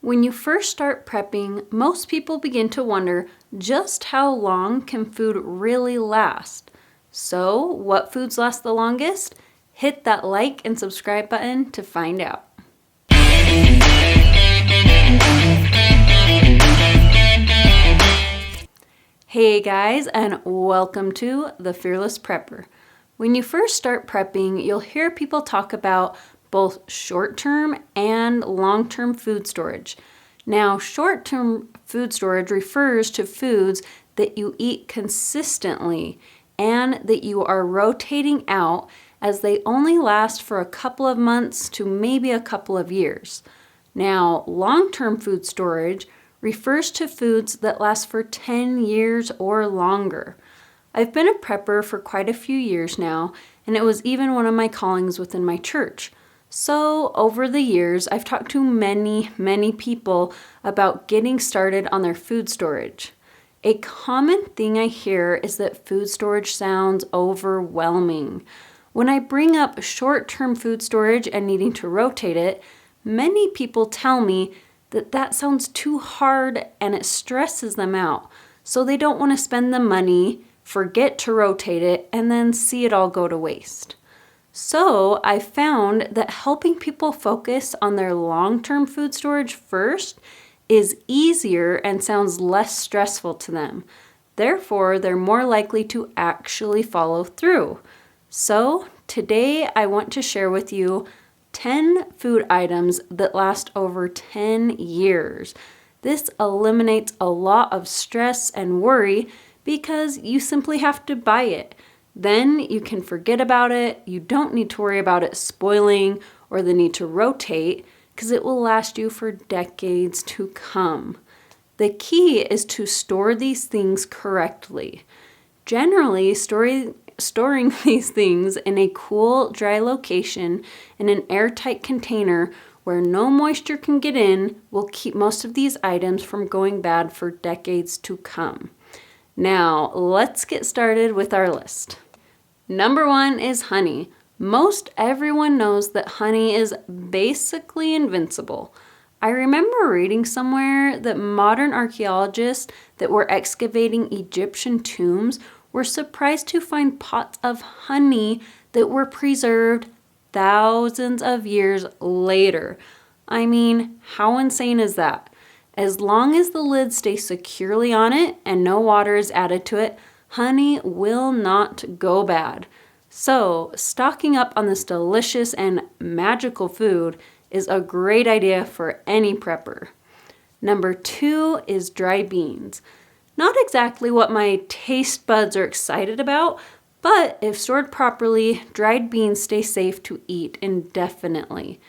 When you first start prepping, most people begin to wonder just how long can food really last? So, what foods last the longest? Hit that like and subscribe button to find out. Hey guys, and welcome to The Fearless Prepper. When you first start prepping, you'll hear people talk about both short-term and long-term food storage. Now, short-term food storage refers to foods that you eat consistently and that you are rotating out, as they only last for a couple of months to maybe a couple of years. Now, long-term food storage refers to foods that last for 10 years or longer. I've been a prepper for quite a few years now, and it was even one of my callings within my church. So, over the years, I've talked to many people about getting started on their food storage. A common thing I hear is that food storage sounds overwhelming. When I bring up short-term food storage and needing to rotate it, many people tell me that sounds too hard and it stresses them out, so they don't want to spend the money, forget to rotate it, and then see it all go to waste. So I found that helping people focus on their long-term food storage first is easier and sounds less stressful to them. Therefore, they're more likely to actually follow through. So today I want to share with you 10 food items that last over 10 years. This eliminates a lot of stress and worry because you simply have to buy it. Then you can forget about it. You don't need to worry about it spoiling or the need to rotate because it will last you for decades to come. The key is to store these things correctly. Generally, storing these things in a cool, dry location in an airtight container where no moisture can get in will keep most of these items from going bad for decades to come. Now, let's get started with our list. Number 1 is honey. Most everyone knows that honey is basically invincible. I remember reading somewhere that modern archaeologists that were excavating Egyptian tombs were surprised to find pots of honey that were preserved thousands of years later. I mean, how insane is that? As long as the lid stays securely on it and no water is added to it, honey will not go bad. So, stocking up on this delicious and magical food is a great idea for any prepper. Number 2 is dry beans. Not exactly what my taste buds are excited about, but if stored properly, dried beans stay safe to eat indefinitely.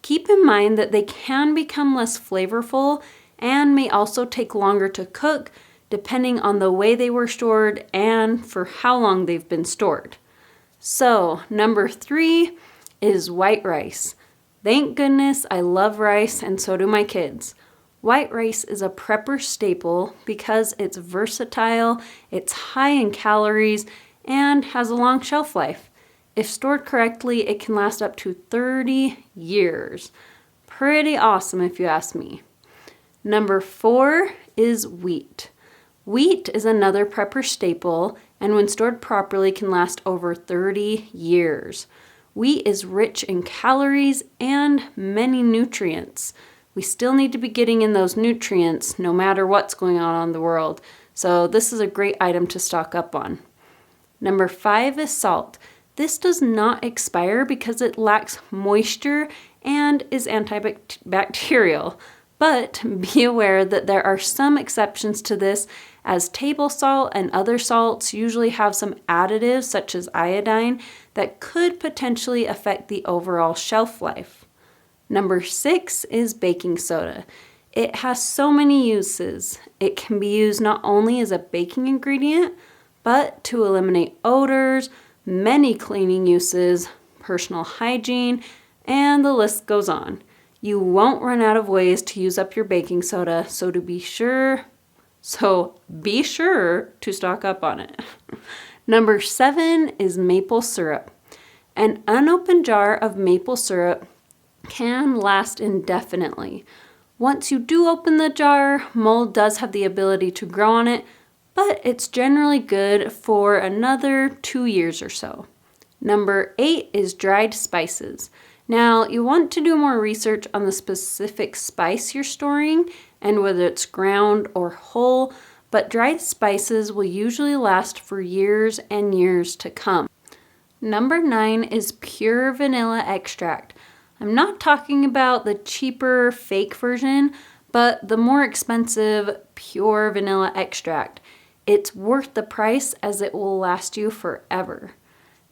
Keep in mind that they can become less flavorful and may also take longer to cook, depending on the way they were stored and for how long they've been stored. So, number 3 is white rice. Thank goodness I love rice, and so do my kids. White rice is a prepper staple because it's versatile, it's high in calories, and has a long shelf life. If stored correctly, it can last up to 30 years. Pretty awesome if you ask me. Number 4 is wheat. Wheat is another prepper staple, and when stored properly can last over 30 years. Wheat is rich in calories and many nutrients. We still need to be getting in those nutrients no matter what's going on in the world, so this is a great item to stock up on. Number 5 is salt. This does not expire because it lacks moisture and is antibacterial. But be aware that there are some exceptions to this, as table salt and other salts usually have some additives such as iodine that could potentially affect the overall shelf life. Number 6 is baking soda. It has so many uses. It can be used not only as a baking ingredient, but to eliminate odors, many cleaning uses, personal hygiene, and the list goes on. You won't run out of ways to use up your baking soda, so be sure to stock up on it. Number 7 is maple syrup. An unopened jar of maple syrup can last indefinitely. Once you do open the jar, mold does have the ability to grow on it, but it's generally good for another 2 years or so. Number 8 is dried spices. Now, you want to do more research on the specific spice you're storing and whether it's ground or whole, but dried spices will usually last for years and years to come. Number 9 is pure vanilla extract. I'm not talking about the cheaper fake version, but the more expensive pure vanilla extract. It's worth the price as it will last you forever.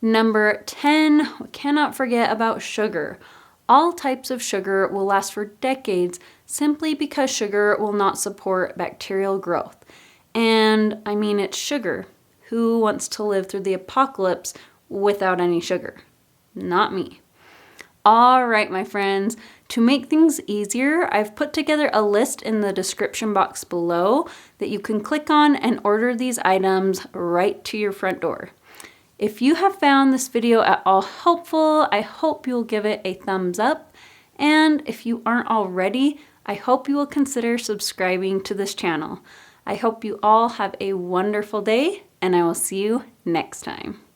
Number 10, we cannot forget about sugar. All types of sugar will last for decades simply because sugar will not support bacterial growth. And I mean, it's sugar. Who wants to live through the apocalypse without any sugar? Not me. All right, my friends, to make things easier, I've put together a list in the description box below that you can click on and order these items right to your front door. If you have found this video at all helpful, I hope you'll give it a thumbs up. And if you aren't already, I hope you will consider subscribing to this channel. I hope you all have a wonderful day, and I will see you next time.